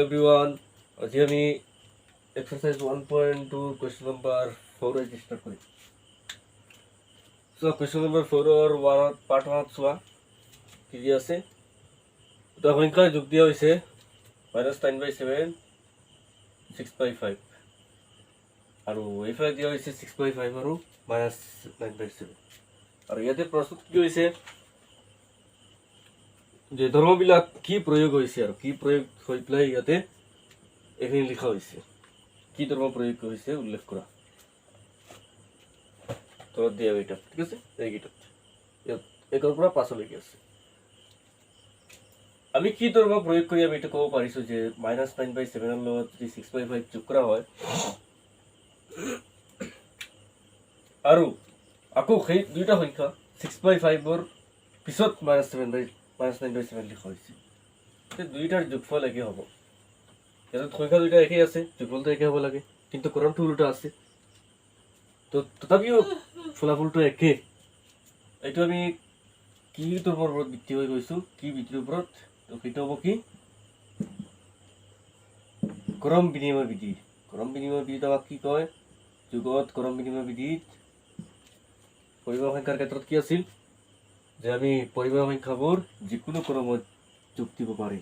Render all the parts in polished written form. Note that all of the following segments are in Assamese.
everyone. আজি আমি exercise 1.2 question number 4 start করি. So question number 4 or part 1 চোৱা কি দি আছে এটা সংখ্যা যোগ দিয়া হৈছে -9/7 6/5 আৰু এইফালে দিয়া হৈছে 6/5 আৰু -9/7 আৰু ইয়াতে প্ৰশ্ন কি হৈছে যে ধৰ্মবিলাক কি প্ৰয়োগ হৈছে আৰু কি প্ৰয়োগ হৈ পেলাই ইয়াতে এখিনি লিখা হৈছে কি ধৰ্ম প্ৰয়োগ হৈছে উল্লেখ কৰা তো দিয়া এটা ঠিক আছে এইকেইটা ইয়াত একৰ পৰা 5 লৈকে আছে আমি কি ধৰ্ম প্ৰয়োগ কৰি আমি এটা ক'ব পাৰিছো যে -9/7 ৰ লগত যদি 6/5 যোগ কৰা হয় আৰু আকৌ সেই দুইটা সংখ্যা 6/5 ৰ পিছত -9/7 লিখা হৈছে তে দুইটাৰ যোগফল একে হ'ব ইয়াত সংখ্যা দুইটা একেই আছে যোগফলটো একে হ'ব লাগে কিন্তু ক্ৰমটো উল্টা আছে তো তথাপিও ফলাফলটো একে এইটো আমি কি ধৰ্মৰ ওপৰত ভিত্তি হৈ গৈছো কি ভিত্তিৰ ওপৰত তো সেইটো হ'ব কি ক্ৰম বিনিময় বিধি আমাক কি কয় যুগত ক্ৰম বিনিময় বিধিত পৰিমাণ সংখ্যাৰ ক্ষেত্ৰত কি আছিল যে আমি পৰিমাণ সংখ্যাবোৰ যিকোনো ক্ৰমত যোগ দিব পাৰি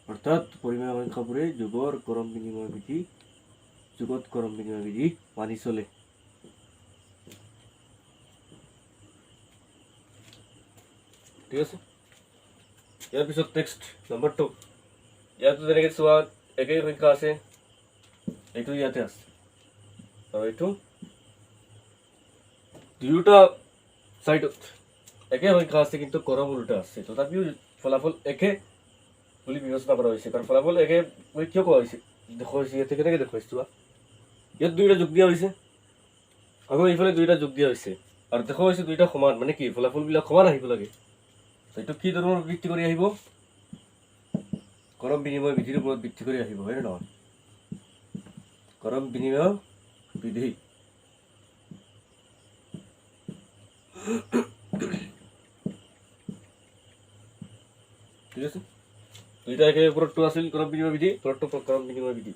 অৰ্থাৎ পৰিমাণ সংখ্যাবোৰে যুগত ক্ৰম বিনিময় বিধি মানি চলে ঠিক আছে ইয়াৰ পিছত টেক্সট নম্বৰ 2 ইয়াত যেনেকৈ চোৱা একেই সংখ্যা আছে এইটো ইয়াতে আছে আৰু এইটো দুয়োটা সাইডত একে সংখ্যা আছে কিন্তু ক্ৰম উল্টা আছে তথাপিও ফলাফল একে বুলি বিবেচনা কৰা হৈছে কাৰণ ফলাফল একে বুলি কিয় কোৱা হৈছে দেখুৱাইছে ইয়াতে কেনেকৈ দেখুৱাইছো ইয়াত দুইটা যোগ দিয়া হৈছে আকৌ এইফালে দুইটা যোগ দিয়া হৈছে আৰু দেখুৱাইছে দুইটা সমান মানে কি ফলাফলবিলাক সমান আহিব লাগে এইটো কি ধৰণৰ ভিত্তি কৰি আহিব ক্ৰম বিনিময় বিধিৰ ওপৰত ভিত্তি কৰি আহিব হয় নে নহয় ক্ৰম বিনিময় বিধি ঠিক আছে দুইটা একে ওপৰতটো আছিল ক্ৰম বিনিময় বিধি ক্ৰম বিনিময় বিধি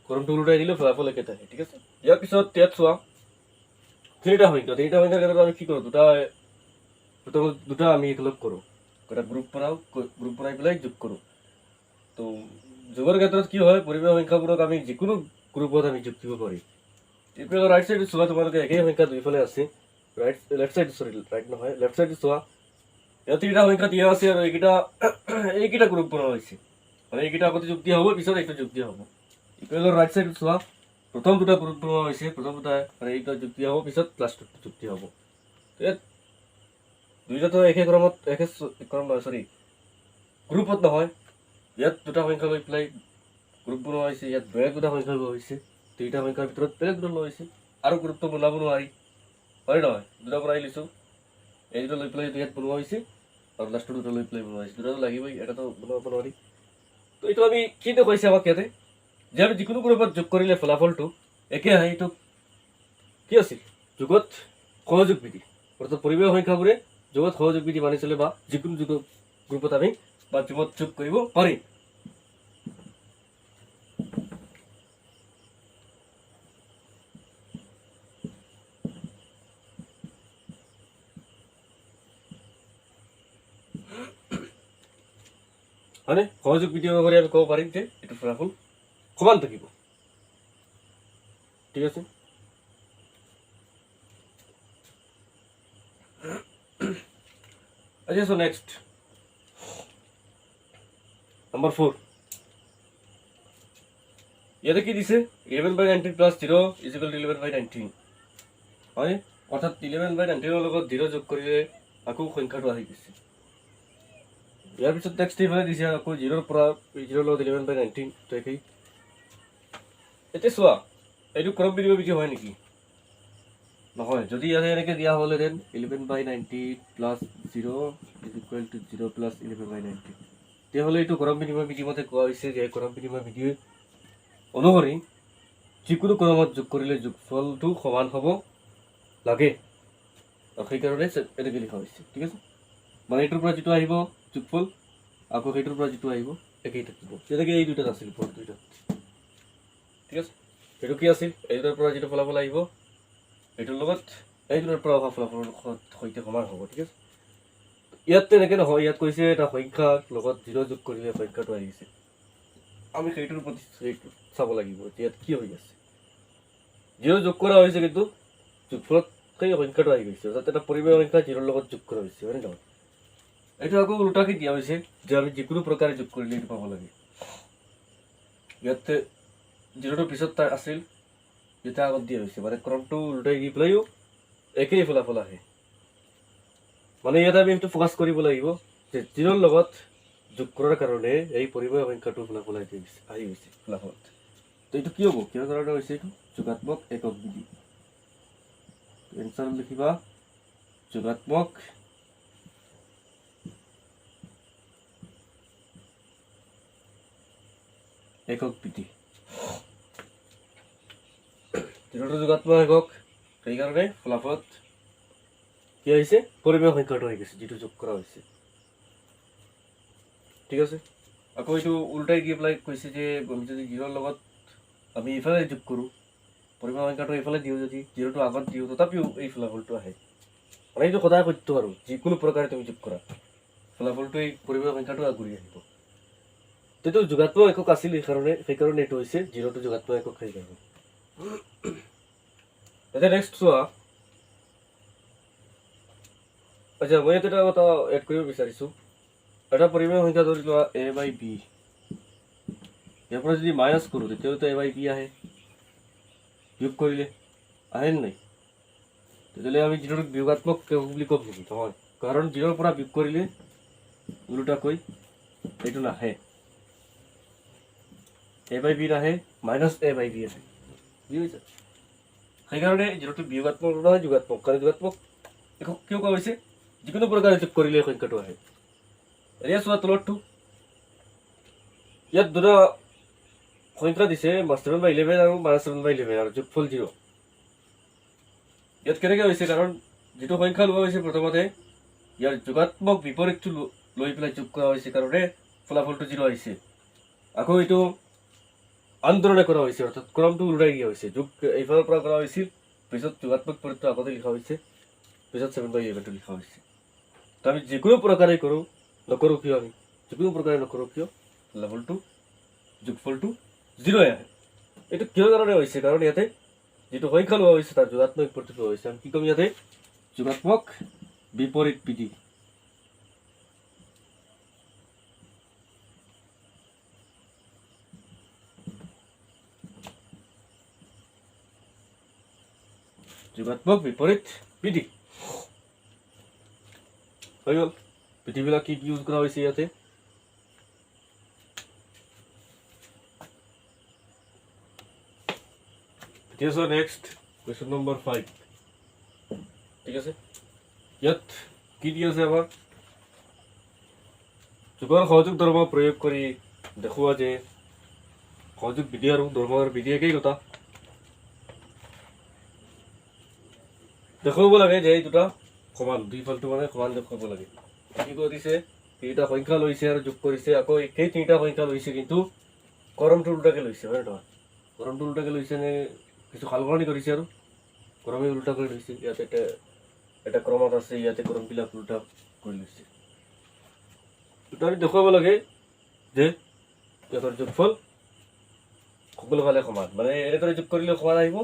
ক্ৰমটো উল্টাই দিলে ফলাফল একে থাকে ঠিক আছে ইয়াৰ পিছত ইয়াত চোৱা তিনিটা সংখ্যাৰ ক্ষেত্ৰত আমি কি কৰোঁ দুটা আমি একেলগ কৰোঁ এটা গ্ৰুপ বনাই পেলাই যোগ কৰোঁ তো যোগৰ ক্ষেত্ৰত কি হয় পৰিমাণ সংখ্যাবোৰক আমি যিকোনো গ্ৰুপত আমি যোগ দিব পাৰি এইফালে ৰাইট চাইডে চোৱা তোমালোকে একেই সংখ্যা দুইফালে আছে লেফ্ট চাইডে চোৱা ইয়াত তিনিটা সংখ্যা দিয়া আছে আৰু এইকেইটা গ্ৰুপ বনোৱা হৈছে মানে এইকেইটা আগতে যোগ দিয়া হ'ব পিছত এইটো যোগ দিয়া হ'ব ইকুৱেলৰ ৰাইট চাইডে চোৱা প্ৰথম দুটা গ্ৰুপ বনোৱা হৈছে প্ৰথম দুটা মানে এইটো যোগ দিয়া হ'ব পিছত লাষ্টটো যোগ দিয়া হ'ব ইয়াত দুইটাতো একে ক্ৰমত গ্ৰুপত নহয় ইয়াত দুটা সংখ্যা লৈ পেলাই গ্ৰুপ বনোৱা হৈছে ইয়াত বেলেগ দুটা সংখ্যা লোৱা হৈছে দুইটা সংখ্যাৰ ভিতৰত বেলেগ দুটা লোৱা হৈছে আৰু গ্ৰুপটো বনাব নোৱাৰি হয় নহয় দুটা বনাই লৈছোঁ এই দুটা লৈ পেলাই ইয়াত বনোৱা হৈছে আৰু লাষ্টৰ দুটা লৈ পেলাই বনোৱা হৈছে দুটাটো লাগিবই এটাতো বনাব নোৱাৰি তো এইটো আমি কি দেখুৱাইছে আমাক ইয়াতে যে আমি যিকোনো গ্ৰুপত যোগ কৰিলে ফলাফলটো একে আহে এইটো কি আছিল যুগত সহযোগ বিধি অৰ্থাৎ পৰিমেয় সংখ্যাবোৰে যুগত সহযোগ বিধি মানি চলে বা যিকোনো গ্ৰুপত আমি বা যুগত যোগ কৰিব পাৰি হয়নে সহযোগ বিধি কৰি আমি ক'ব পাৰিম যে এইটো ফলাফল সমান থাকিব ঠিক আছে अच्छा सो नेक्स्ट नंबर 4 ইয়াতে কি দিছে 11/19 + 0 = 11/19 হয় অৰ্থাৎ 11/19 ৰ লগত 0 যোগ কৰিলে আকৌ সংখ্যাটো আহি গৈছে ইয়াৰ পিছত নেক্সট ইফালে দিছে আকৌ 0 ৰ পৰা 0 লগত 11/19 তো একেই এতিয়া চোৱা এইটো ক্ৰম বিনিময় বিধি হয় নেকি নহয় যদি ইয়াতে এনেকৈ দিয়া হ'লেহেঁতেন 11/19 + 0 = 0 + 11/19 তেতিয়াহ'লে এইটো ক্ৰম বিনিময় বিধি মতে কোৱা হৈছে যে ক্ৰম বিনিময় বিধি অনুসৰি যিকোনো ক্ৰমত যোগ কৰিলে যোগফলটো সমান হ'ব লাগে আৰু সেইকাৰণে এনেকৈ লিখা হৈছে ঠিক আছে মানে এইটোৰ পৰা যিটো আহিব যোগফল আকৌ সেইটোৰ পৰা যিটো আহিব একেই থাকিব। যেনেকৈ এই দুটাত আছিল ফল দুইটাত, ঠিক আছে। এইটো কি আছিল? এই দুটাৰ পৰা যিটো ফলাফল আহিব এইটোৰ লগত এই দুটাৰ পৰা অহা ফলাফলৰ সৈতে সমান হ'ব, ঠিক আছে। ইয়াত তেনেকৈ নহয়, ইয়াত কৈছে এটা সংখ্যাৰ লগত 0 যোগ কৰিলে সংখ্যাটো আহিছে। আমি সেইটোৰ প্ৰতি সেইটো চাব লাগিব যে ইয়াত কি হৈ আছে। 0 যোগ কৰা হৈছে কিন্তু যোগফলত সেই সংখ্যাটো আহি গৈছে, অৰ্থাৎ এটা পৰিমেয় সংখ্যা 0ৰ লগত যোগ কৰা হৈছে, হয় নে নহয়? এইটো আকৌ উল্টাকৈ দিয়া হৈছে যে আমি যিকোনো প্ৰকাৰে যোগ কৰিলে এইটো পাব লাগে। ইয়াতে 0টোৰ পিছত তাৰ আছিল, যেতিয়া আগত দিয়া হৈছে, মানে ক্ৰমটো উল্টাই দি পেলাইও একেই ফলাফল আহে। মানে ইয়াতে আমি সেইটো ফ'কাছ কৰিব লাগিব যে 0ৰ লগত যোগ কৰাৰ কাৰণে এই পৰিমেয় সংখ্যাটোৰ ফলাফল আহি গৈছে ফলাফলত। তো এইটো কি হ'ব? কিহৰ কাৰণে হৈছে? এইটো যোগাত্মক একক বিধি। এনচাৰ লিখিবা যোগাত্মক একক বিধি। 0টো যোগাত্মক একক, সেইকাৰণে ফলাফলত কি আহিছে? পৰিমেয় সংখ্যাটো আহি গৈছে যিটো যোগ কৰা হৈছে, ঠিক আছে। আকৌ এইটো উল্টাই দি পেলাই কৈছে যে আমি যদি 0ৰ লগত আমি এইফালে যোগ কৰোঁ, পৰিমেয় সংখ্যাটো এইফালে দিওঁ, যদি 0টো আগত দিওঁ, তথাপিও এই ফলাফলটো আহে। মানে এইটো সদায় সত্য আৰু যিকোনো প্ৰকাৰে তুমি যোগ কৰা ফলাফলটো এই পৰিমেয় সংখ্যাটো আগুৰি আহিব। এইটো যোগাত্মক একক আছিল, সেইকাৰণে এইটো হৈছে 0টো যোগাত্মক একক সেইকাৰণে। এতিয়া নেক্সট চোৱা। আচ্ছা, মই ইয়াত এটা কথা এড কৰিব বিচাৰিছোঁ। এটা পৰিমেয় সংখ্যা ধৰি লোৱা a/b, ইয়াৰ পৰা যদি মাইনাছ কৰোঁ তেতিয়াওতো a/b আহে, যোগ কৰিলে আহে নাই? তেতিয়াহ'লে আমি 0টোক বিয়োগাত্মক একক বুলি ক'ম নেকি? নহয়, কাৰণ 0ৰ পৰা বিয়োগ কৰিলে ওলোটাকৈ এইটো নাহে, a/b নাহে, মাইনাছ a/b আহে, বুজি পাইছা? সেইকাৰণে 0টো বিয়োগাত্মক নহয়, যোগাত্মক। কাৰণ যোগাত্মক একক কিয় কোৱা হৈছে? যিকোনো প্ৰকাৰে যোগ কৰিলে সংখ্যাটো আহে। এয়া চোৱা তলৰটো, ইয়াত দুটা সংখ্যা দিছে, +7/11 আৰু -7/11 আৰু যোগফল 0। ইয়াত কেনেকৈ হৈছে? কাৰণ যিটো সংখ্যা লোৱা হৈছে প্ৰথমতে ইয়াৰ যোগাত্মক বিপৰীতটো লৈ পেলাই যোগ কৰা হৈছে কাৰণে ফলাফলটো 0 আহিছে। আকৌ এইটো আনধৰণে কৰা হৈছে, অৰ্থাৎ ক্ৰমটো উল্টাই দিয়া হৈছে। যোগ এইফালৰ পৰা কৰা হৈছিল, পিছত যোগাত্মক বিপৰীতটো আগতে লিখা হৈছে, পিছত 7/11টো লিখা হৈছে। তো আমি যিকোনো প্ৰকাৰে নকৰোঁ কিয়, আমি যিকোনো প্ৰকাৰে নকৰোঁ কিয় ফলাফলটো যোগফলটো 0 আহে। এইটো কিহৰ কাৰণে হৈছে? কাৰণ ইয়াতে যিটো সংখ্যা লোৱা হৈছে তাৰ যোগাত্মক বিপৰীত লোৱা হৈছে। আমি কি ক'ম ইয়াতে? যোগাত্মক বিপৰীত বিধি। যোগাত্মক বিপৰীত বিধি হৈ গ'ল। বিধিবিলাক কি ইউজ কৰা হৈছে ইয়াতে? এতিয়া চোৱা নেক্সট কুৱেশ্যন নম্বৰ 5, ঠিক আছে। ইয়াত কি দি আছে আমাৰ? যোগৰ সহযোগ ধৰ্ম প্ৰয়োগ কৰি দেখুওৱা যে সহযোগ বিধি আৰু ধৰ্মৰ বিধি একেই কথা। দেখুৱাব লাগে যে এই দুটা সমান, দুই ফলটো মানে সমান দেখুৱাব লাগে। কি কৈ দিছে? তিনিটা সংখ্যা লৈছে আৰু যোগ কৰিছে, আকৌ সেই তিনিটা সংখ্যা লৈছে কিন্তু ক্ৰমটো উল্টাকৈ লৈছে, হয় নহয়? ক্ৰমটো উল্টাকৈ লৈছে নে কিছু সালসলনি কৰিছে আৰু ক্ৰমে উল্টা কৰি লৈছে। ইয়াতে এটা ক্ৰমত আছে, ইয়াতে ক্ৰমবিলাক উল্টা কৰি লৈছে। আমি দেখুৱাব লাগে যে ইহঁতৰ যোগফল সকলো ফালে সমান, মানে এনেদৰে যোগ কৰিলে সমান আহিব,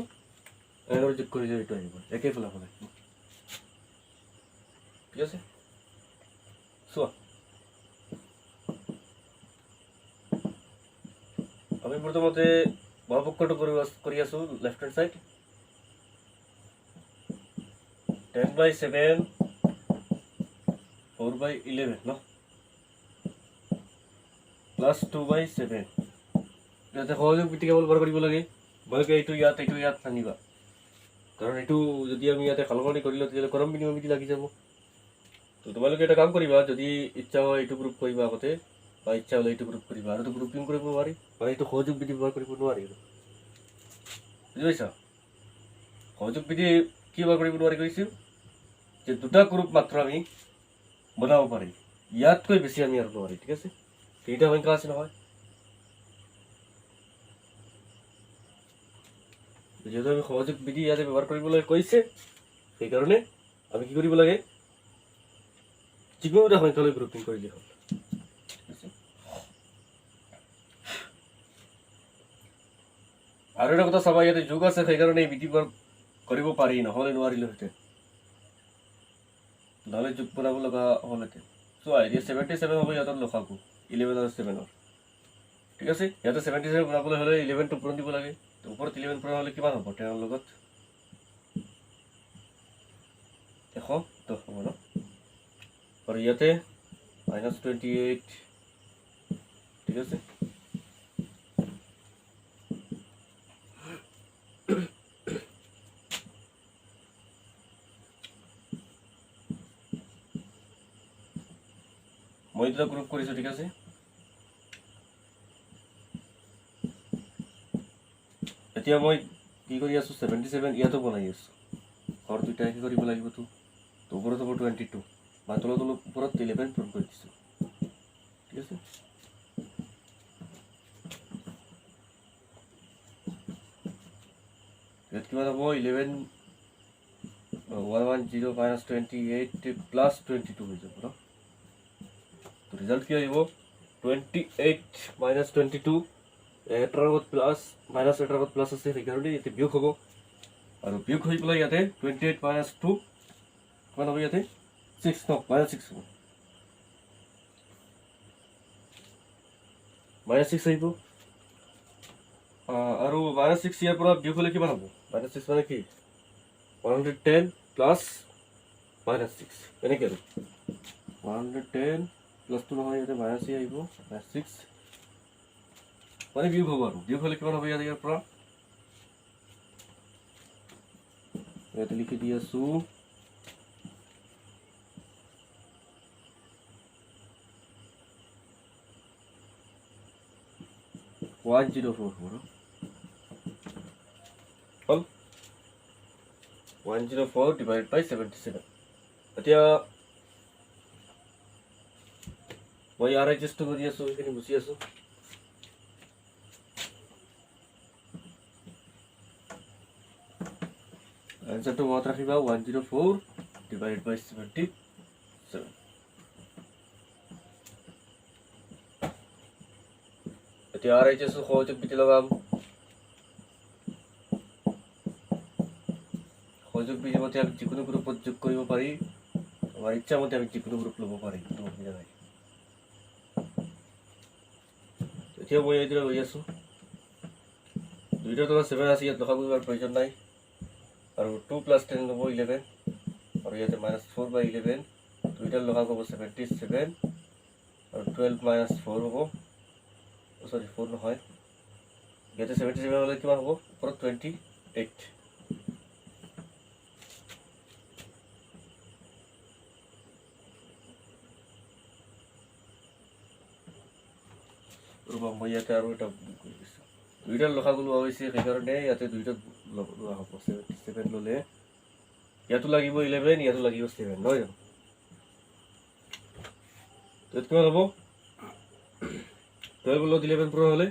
এনেদৰে যোগ কৰিলে এইটো আহিব, একেই ফলাফল আহিব, ঠিক আছে। চোৱা, আমি প্ৰথমতে বামপক্ষটো কৰি আছো, লেফ্ট হেণ্ড চাইড। 10/7 4/11 ন, +2/7। ইয়াতে সহযোগ বিধি কেৱল ব্যৱহাৰ কৰিব লাগে। তোমালোকে এইটো ইয়াত আনিবা, কাৰণ এইটো যদি আমি ইয়াতে সালসলনি কৰিলোঁ তেতিয়াহ'লে ক্ৰম বিনিময় বিধি লাগি যাব। তো তোমালোকে এটা কাম কৰিবা, যদি ইচ্ছা হয় এইটো গ্ৰুপ কৰিবা আগতে, বা ইচ্ছা হ'লে এইটো গ্ৰুপ কৰিবা, আৰু গ্ৰুপিং কৰিব নোৱাৰি, বা এইটো সহযোগ বিধি ব্যৱহাৰ কৰিব নোৱাৰি, বুজি পাইছা? সহযোগ বিধি কি ব্যৱহাৰ কৰিব নোৱাৰি কৈছোঁ? যে দুটা গ্ৰুপ মাত্ৰ আমি বনাব পাৰি, ইয়াতকৈ বেছি আমি আৰু নোৱাৰি ঠিক আছে তিনিটা সংখ্যা আছে নহয় যেহেতু আমি সহযোগ বিধি ইয়াতে ব্যৱহাৰ কৰিবলৈ কৈছে সেইকাৰণে আমি কি কৰিব লাগে যিকোনো এটা সংখ্যালৈ গ্ৰুপিং কৰিলে হ'ল আৰু এটা কথা চাবা ইয়াতে যোগ আছে সেইকাৰণে এই বিধি কৰিব পাৰি নহ'লে নোৱাৰিলোহেঁতেন নহ'লে যোগ বনাব লগা হ'লহেঁতেন চোৱা এতিয়া 77 হ'ব ইয়াত লখাগু 11 আৰু 7 ঠিক আছে ইয়াতে 77 বনাবলৈ হ'লে 11 টো পূৰণ দিব লাগে তো ওপৰত 11 পূৰণ হ'লে কিমান হ'ব 10 লগত 110 হ'ব ন আৰু ইয়াতে -28 ঠিক আছে মই দুটা গ্ৰুপ কৰিছোঁ ঠিক আছে এতিয়া মই কি কৰি আছোঁ 77 ইয়াতো বনাই আছোঁ আৰু দুইটা কি কৰিব লাগিব তো ওপৰত হ'ব 22 বা তলত ওপৰত 11 পূৰণ কৰি দিছোঁ ঠিক আছে ইয়াত কিমান হ'ব 11 110 -28 প্লাছ 22 হৈ যাব ন তো ৰিজাল্ট কি আহিব 28 - 22 এটাৰ আগত প্লাছ মাইনাছ এটাৰ আগত প্লাছ আছে সেইকাৰণে ইয়াতে বিয়োগ হ'ব আৰু বিয়োগ হৈ পেলাই ইয়াতে 28 - 2 কিমান হ'ব ইয়াতে 6 ন -6 হ'ব -6 আহিব আৰু -6 ইয়াৰ পৰা বিয়োগ হ'লে কিমান হ'ব -6 মানে কি 110 প্লাছ -6 এনেকৈ আৰু 110 প্লাছটো নহয় ইয়াতে -6 আহিব -6 মানে বিয়োগ হ'ব আৰু বিয়োগ হ'লে কিমান হ'ব ইয়াৰ পৰা ইয়াতে লিখি দি আছোঁ 104 হ'ল 104 divided by 77 এতিয়া মই RHS টো কৰি আছোঁ এইখিনি মুচি আছোঁ আনসাৰটো মনত ৰাখিবা 104 divided by 77 এতিয়া RHS সহযোগ বিধি লগাম সহযোগ বিধি মতে আমি যিকোনো গ্ৰুপত যোগ কৰিব পাৰি আমাৰ ইচ্ছা মতে আমি যিকোনো গ্ৰুপ ল'ব পাৰি কোনো অসুবিধা নাই এতিয়া মই এইদৰে লৈ আছোঁ দুইটাৰ তলত 7 আছে ইয়াত লখাব প্ৰয়োজন নাই আৰু 2 + 10 হ'ব 11 আৰু ইয়াতে -4/11 দুইটাৰ লখাব হ'ব 77 আৰু 12 - 4 হ'ব সৰি 4 নহয় ইয়াতে 77 হ'লে কিমান হ'ব ওপৰত 28 ৰবা মই ইয়াতে আৰু এটা কৰি দিছোঁ দুইটাৰ লখাগুলো হৈছে সেইকাৰণে ইয়াতে দুইটা লোৱা হ'ব 77 ল'লে ইয়াতো লাগিব 11 ইয়াতো লাগিব 7 নহয় জানো তো কিমান হ'ব 12 লগত 11 পূৰণ হ'লে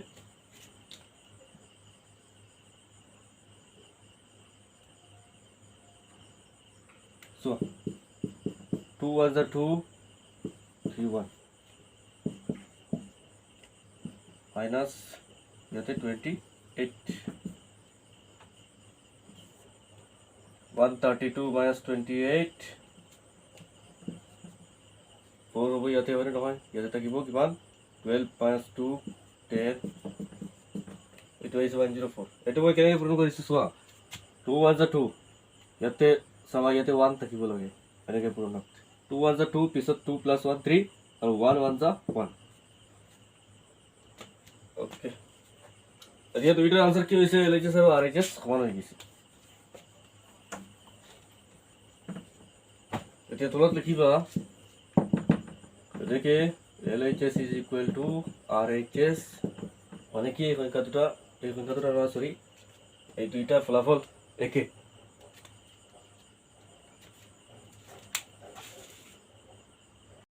চোৱা 2 1 are 2 3 1 minus ইয়াতে 28 132 minus 28 4 হ'ব ইয়াতে মানে নহয় ইয়াতে থাকিব কিমান 12 minus 2 10 এইটো হৈছে 104 এইটো মই কেনেকৈ পূৰণ কৰিছোঁ চোৱা 2 1 are 2 ইয়াতে চাবা ইয়াতে 1 থাকিব লাগে এনেকৈ পূৰণ 2 1 are 2 পিছত 2 + 1 3 আৰু 1 1 are 1 ওকে এতিয়া দুইটাৰ আনসাৰ কি হৈছে LHS আৰু RHS সমান হৈ গৈছে এতিয়া তলত লিখিবা এটাকে LHS is equal to RHS মানে কি এই সংখ্যা দুটা না সরি এই দুইটা ফলাফল একে